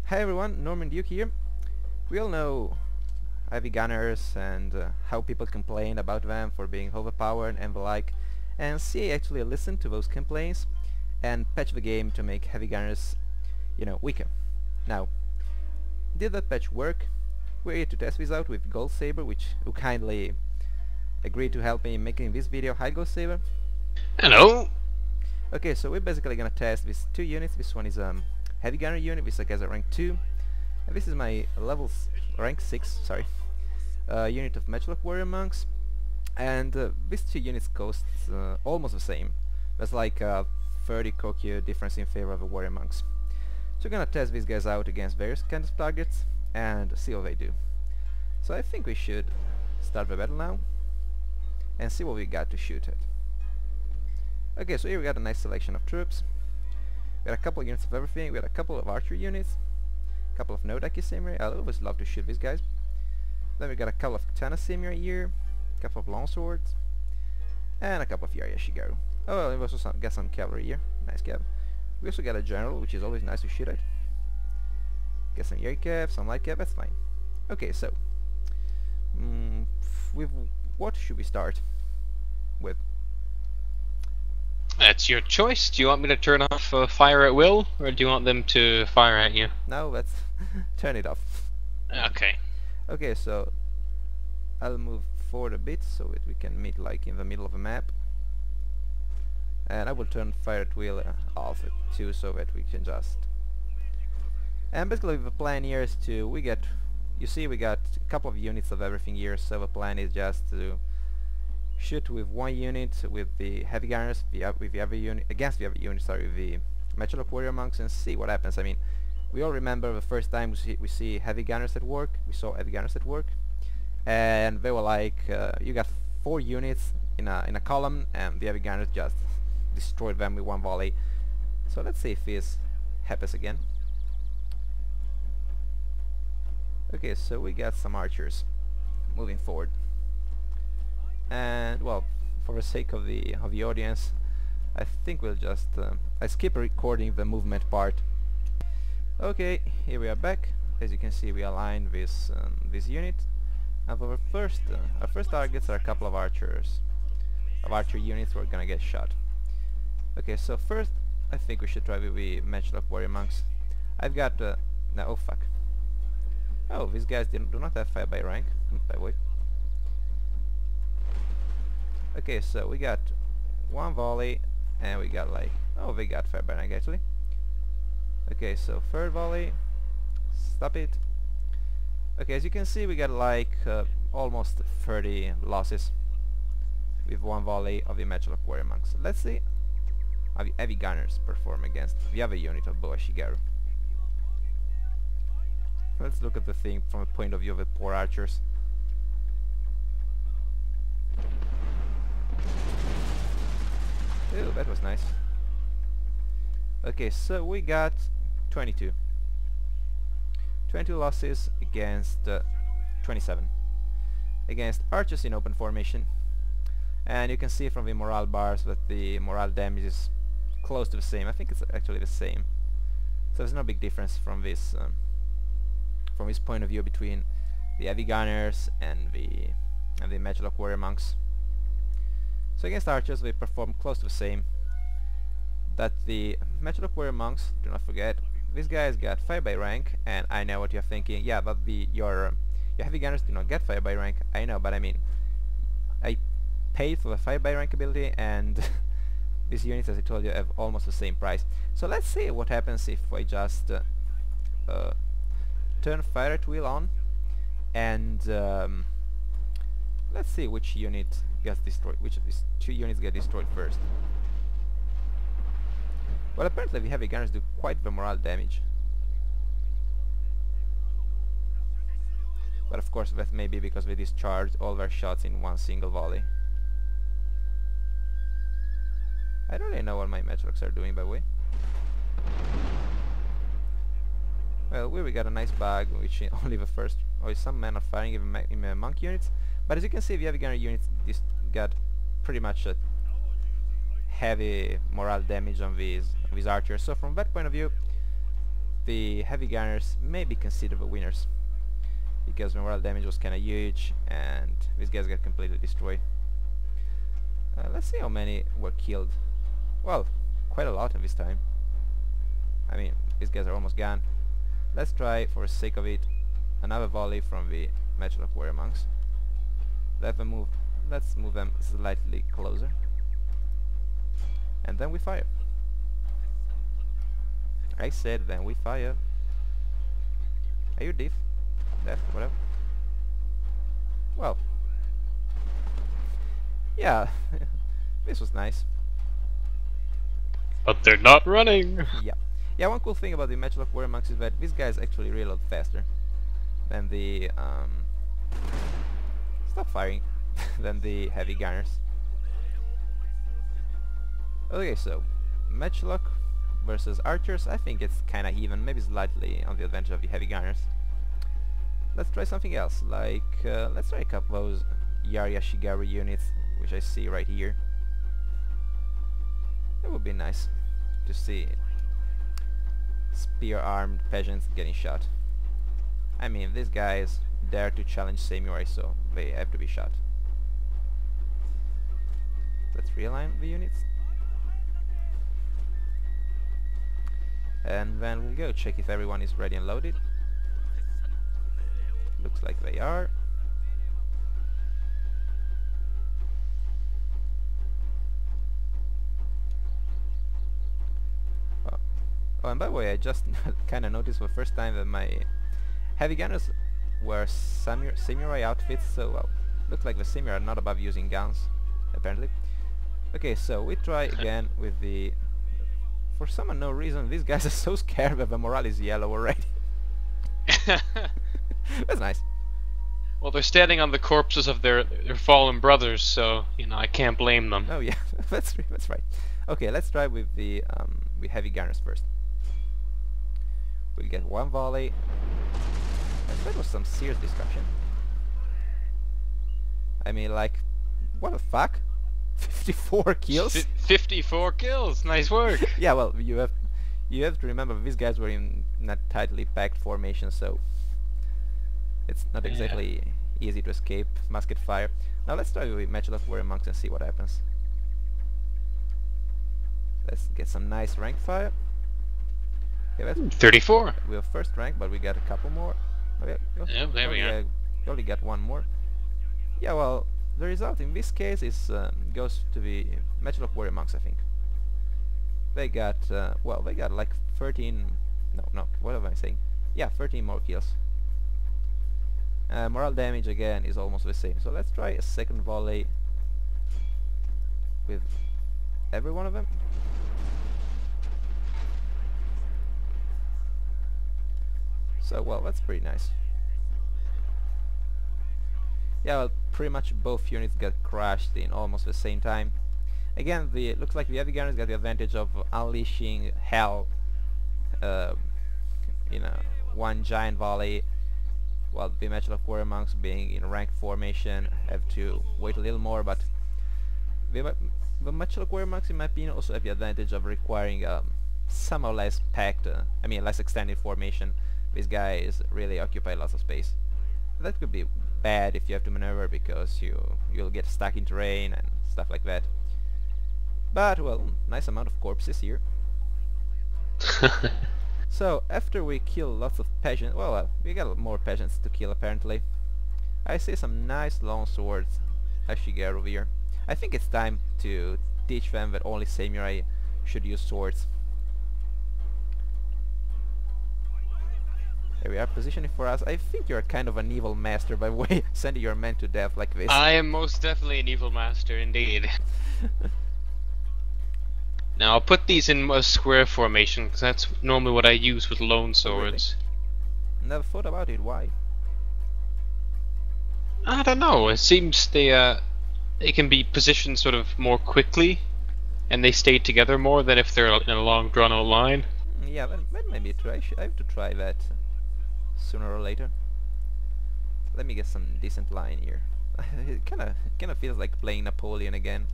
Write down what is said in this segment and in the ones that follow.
Hi everyone, Norman Duke here. We all know heavy gunners and how people complain about them for being overpowered and the like, and CA actually listened to those complaints and patched the game to make heavy gunners, weaker. Now, did that patch work? We're here to test this out with Gold Saber, who kindly agreed to help me making this video. Hi Gold Saber. Hello. Okay, so we're basically gonna test these two units. This one is heavy gunner unit, this is a rank 2, and this is my rank 6, sorry, unit of matchlock warrior monks, and these two units cost almost the same. There's like a 30 Kokyu difference in favor of the warrior monks. So we're gonna test these guys out against various kinds of targets and see what they do. So I think we should start the battle now and see what we got to shoot at. Okay, so here we got a nice selection of troops. We got a couple of units of everything. We got a couple of archer units, a couple of Nodaki samurai. I always love to shoot these guys. Then we got a couple of katana samurai here, a couple of longswords, and a couple of Yari Shigaru. Oh, we also got some cavalry here. Nice cav. We also got a general, which is always nice to shoot at. Get some Yari cav, some light cav. That's fine. Okay, so with what should we start with? That's your choice. Do you want me to turn off fire at will, or do you want them to fire at you? No, let's turn it off. Okay. Okay, so I'll move forward a bit so that we can meet like in the middle of the map. And I will turn fire at will off too, so that we can just... And basically the plan here is to, we got a couple of units of everything here, so the plan is just to shoot with one unit with the heavy gunners, with the other unit against the other unit, sorry, with the matchlock warrior monks, and see what happens. I mean, we all remember the first time we see heavy gunners at work. We saw heavy gunners at work, and they were like, you got 4 units in a column, and the heavy gunners just destroyed them with one volley. So let's see if this happens again. Okay, so we got some archers moving forward. And well, for the sake of the audience, I think we'll just I skip recording the movement part. Okay, here we are back. As you can see, we aligned this unit, and for our first targets are a couple of archer units who are gonna get shot. Okay, so first I think we should try with the matchlock warrior monks. I've got no, oh fuck. Oh, these guys do not have fire by rank. By the way. Okay, so we got one volley, and we got like, oh, they got fire by rank actually. Okay, so third volley, stop it. Okay, as you can see, we got like almost 30 losses with one volley of the matchlock warrior monks. So let's see how the heavy gunners perform against the other unit of Boa Shigaru. Let's look at the thing from the point of view of the poor archers. Ooh, that was nice. Okay, so we got 22 losses against 27 against archers in open formation, and you can see from the morale bars that the morale damage is close to the same. I think it's actually the same, so there's no big difference from this point of view between the heavy gunners and the matchlock warrior monks. So against archers we perform close to the same. That the matchlock warrior monks, do not forget, these guys got fire by rank, and I know what you're thinking. Yeah, but your heavy gunners do not get fire by rank. I know, but I mean, I paid for the fire by rank ability, and these units, as I told you, have almost the same price. So let's see what happens if I just turn fire at will on, and let's see which unit gets destroyed, which of these two units get destroyed first. Well, apparently the heavy gunners do quite the morale damage, but of course that may be because they discharged all their shots in one single volley. I don't really know what my matchlocks are doing, by the way. Well, we got a nice bag, which only the first, or some men are firing in the monk units, but as you can see, the heavy gunner units got pretty much a heavy morale damage on these archers. So from that point of view, the heavy gunners may be considered the winners, because the morale damage was kinda huge and these guys got completely destroyed. Let's see how many were killed. Well, quite a lot of this time. I mean, these guys are almost gone. Let's try, for the sake of it, another volley from the matchlock warrior monks. Let's move them slightly closer. And then we fire. I said then we fire. Are you deaf? Deaf, whatever. Well. Yeah. This was nice. But they're not running! Yeah. Yeah, one cool thing about the matchlock warrior monks is that these guys actually reload faster than the stop firing than the heavy gunners. Okay, so matchlock versus archers, I think it's kinda even, maybe slightly on the advantage of the heavy gunners. Let's try something else, like let's try a couple of those Yarya Shigaru units, which I see right here. It would be nice to see spear-armed peasants getting shot. I mean, these guys dare to challenge samurai, so they have to be shot. Let's realign the units. And then we'll go check if everyone is ready and loaded. Looks like they are. Oh, and by the way, I just kinda noticed for the first time that my heavy gunners wear samurai outfits, so well, looks like the samurai are not above using guns, apparently. Okay, so we try again with the... For some unknown reason, these guys are so scared that the morale is yellow already. That's nice. Well, they're standing on the corpses of their fallen brothers, so, you know, I can't blame them. Oh yeah, that's right. Okay, let's try with the heavy gunners first. We'll get one volley. That was some serious destruction. I mean, like, what the fuck? 54 kills? 54 kills! Nice work! Yeah, well, you have to remember these guys were in not tightly packed formation, so it's not exactly easy to escape musket fire. Now let's try with matchlock warrior monks and see what happens. Let's get some nice rank fire. Okay, that's 34. we have first rank, but we got a couple more. Okay, Yeah, there we are. We only got one more. Yeah, well, the result in this case is goes to the matchlock warrior monks, I think. They got well, they got like 13. No, what am I saying? Yeah, 13 more kills. Morale damage again is almost the same. So let's try a second volley with every one of them. So, well, that's pretty nice. Yeah, well, pretty much both units got crashed in almost the same time. Again, it looks like the heavy gunners got the advantage of unleashing hell in one giant volley, while the matchlock warrior monks, being in ranked formation, have to wait a little more. But the matchlock warrior monks, in my opinion, also have the advantage of requiring somehow less packed, I mean less extended formation. These guys really occupy lots of space. That could be bad if you have to maneuver, because you'll get stuck in terrain and stuff like that. But well, nice amount of corpses here. So after we kill lots of peasants, well, we got more peasants to kill apparently. I see some nice long swords Ashigaru here. I think it's time to teach them that only samurai should use swords. Here we are, positioning for us. I think you're kind of an evil master, by the way, sending your men to death like this. I am most definitely an evil master, indeed. Now, I'll put these in a square formation, because that's normally what I use with lone swords. Really? Never thought about it, why? I don't know, it seems they can be positioned sort of more quickly, and they stay together more than if they're in a long drawn-out line. Yeah, that may be true. I have to try that sooner or later. Let me get some decent line here. It kinda feels like playing Napoleon again.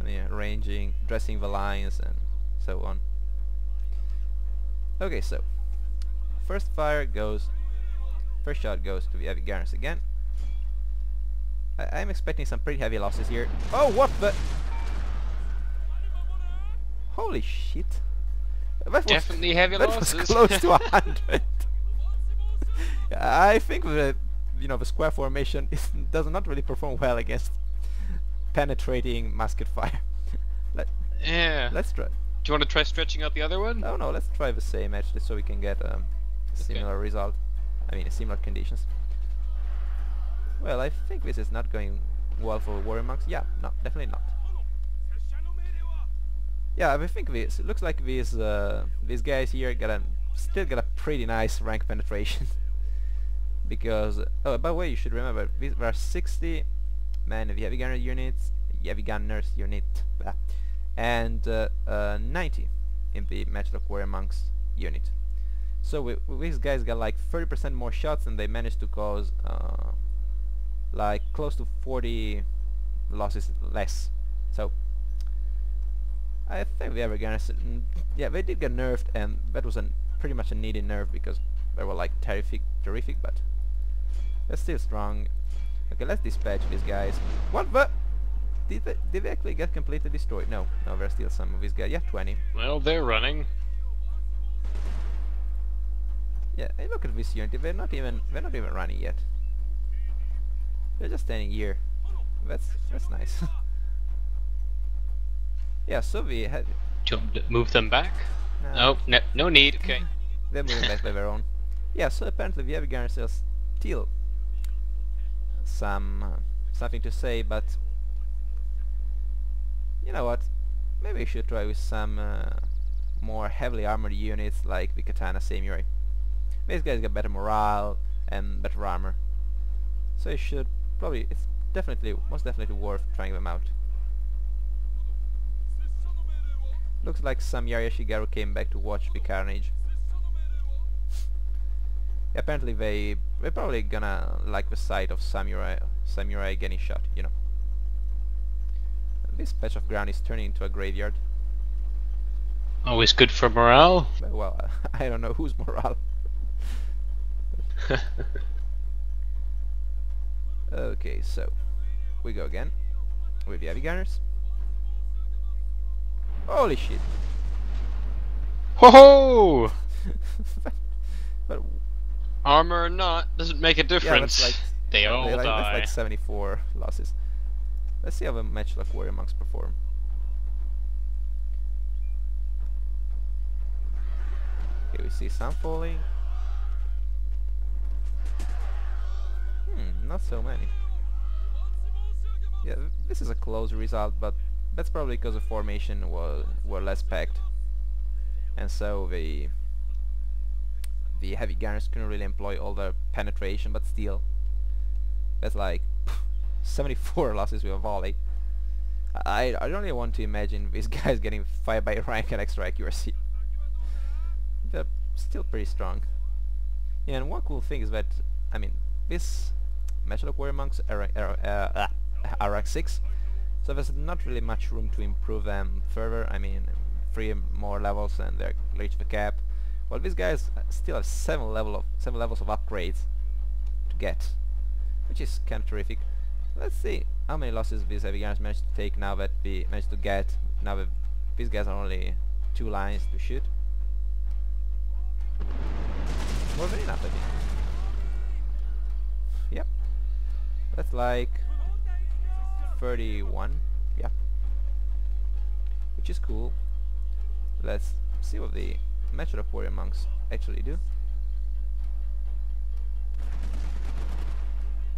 I mean, arranging, dressing the lines and so on. Okay, so first shot goes to the heavy gunners again. I'm expecting some pretty heavy losses here. Oh, what the? Holy shit! That Definitely heavy that losses. was close to 100. I think the the square formation does not really perform well against penetrating musket fire. Yeah. Let's try. Do you want to try stretching out the other one? Oh no, let's try the same actually, so we can get a similar result. I mean, similar conditions. Well, I think this is not going well for warrior monks. Yeah, no, definitely not. Yeah, I think this looks like these guys here still got a pretty nice rank penetration. Because oh, by the way, you should remember there are 60 men in the heavy gunners unit, and 90 in the matchlock warrior monks unit. So these guys got like 30% more shots, and they managed to cause like close to 40 losses less. So I think the heavy gunners, yeah, they did get nerfed, and that was pretty much a needed nerf because they were like terrific, but they're still strong. Okay, let's dispatch these guys. What the? Did they actually get completely destroyed? No, there's still some of these guys. Yeah, 20. Well, they're running. Yeah, hey, look at this unit. They're not even running yet. They're just standing here. That's nice. Yeah, so we had. Do you want to move them back? No, no need. Okay. They're moving back by their own. Yeah, so apparently the heavy gunners are still something to say, but you know what? Maybe we should try with some more heavily armored units like the katana samurai. These guys got better morale and better armor, so it's most definitely worth trying them out. Looks like some Yaya Shigeru came back to watch the carnage. Apparently they're probably gonna like the sight of samurai getting shot, you know. This patch of ground is turning into a graveyard. Always good for morale. Well, I don't know whose morale. Okay, so we go again with the heavy gunners. Holy shit! Ho ho! But armor or not doesn't make a difference. Yeah, that's like, they all die. That's like 74 losses. Let's see how the matchlock warrior monks perform. Okay, we see some falling. Not so many. Yeah, this is a close result, but that's probably because the formation were less packed, and so the heavy gunners couldn't really employ all their penetration. But still, that's like 74 losses with a volley. I don't really want to imagine these guys getting fired by rank and extra accuracy. They're still pretty strong. Yeah, and one cool thing is that, I mean, this matchlock warrior monks are rank 6, so there's not really much room to improve them further. I mean, 3 more levels and they reach the cap. Well, these guys still have 7 levels of upgrades to get, which is kind of terrific. Let's see how many losses these heavy gunners managed to take now that we managed to get. Now that these guys are only 2 lines to shoot. More than enough, I think. Yep. That's like 31. Yeah. Which is cool. Let's see what the matchlock warrior monks actually do.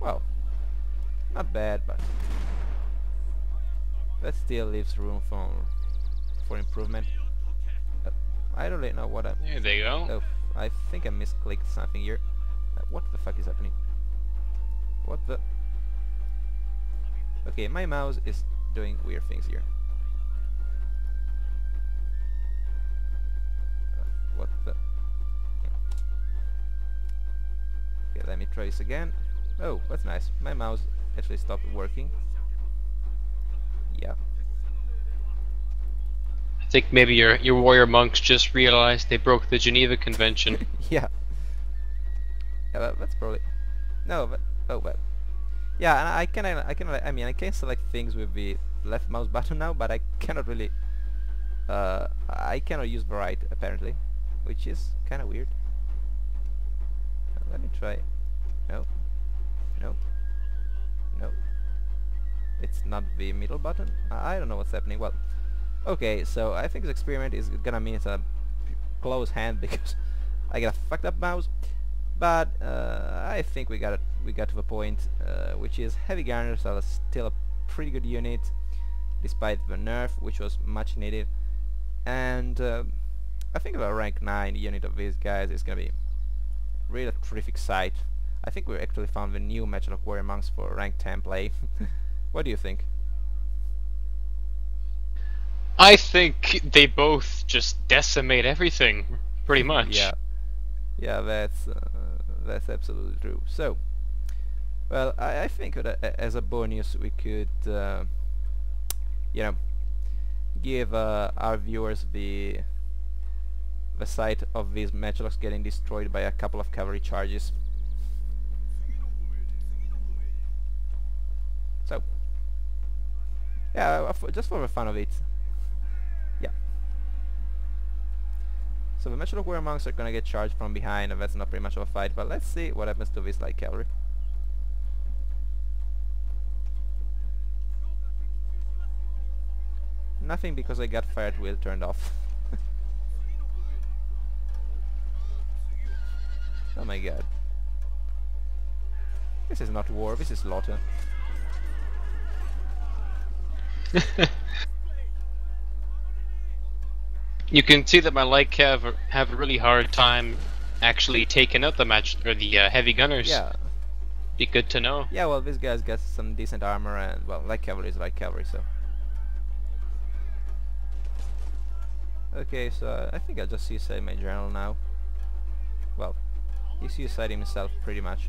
Well, not bad, but that still leaves room for improvement. I don't really know what I'm... There they go. Oh, I think I misclicked something here. What the fuck is happening? What the... Okay, my mouse is doing weird things here. What the... Okay, let me try this again. Oh, that's nice. My mouse actually stopped working. Yeah. I think maybe your warrior monks just realized they broke the Geneva Convention. Yeah. Yeah, that's probably no, but oh well. Yeah, and I mean I can select things with the left mouse button now, but I cannot really. I cannot use the right apparently, which is kind of weird. Let me try. No, no, no. It's not the middle button. I don't know what's happening. Well, okay. So I think this experiment is gonna mean it's a close hand because I got a fucked up mouse. But I think we got to the point, which is heavy gunners are still a pretty good unit, despite the nerf, which was much needed. And I think the rank 9 unit of these guys is gonna be really a terrific sight. I think we actually found the new matchlock warrior monks for rank 10 play. What do you think? I think they both just decimate everything, pretty much. Yeah, yeah, that's absolutely true. So, well, I think that as a bonus we could, you know, give our viewers the sight of these matchlocks getting destroyed by a couple of cavalry charges. So, yeah, just for the fun of it. Yeah. So the matchlock warrior monks are gonna get charged from behind, and that's not pretty much of a fight. But let's see what happens to this light cavalry. Nothing, because I got fired wheel turned off. Oh my god. This is not war, this is slaughter. You can see that my light cav have a really hard time actually taking out the heavy gunners. Yeah. Be good to know. Yeah, well, this guy's got some decent armor, and well, light cavalry is light cavalry, so. Okay, so I think I'll just suicide my general now. Well, he suicided himself pretty much.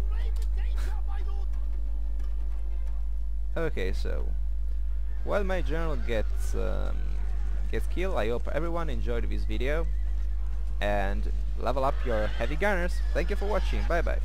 Okay, so while my general gets killed, I hope everyone enjoyed this video and level up your heavy gunners. Thank you for watching. Bye bye.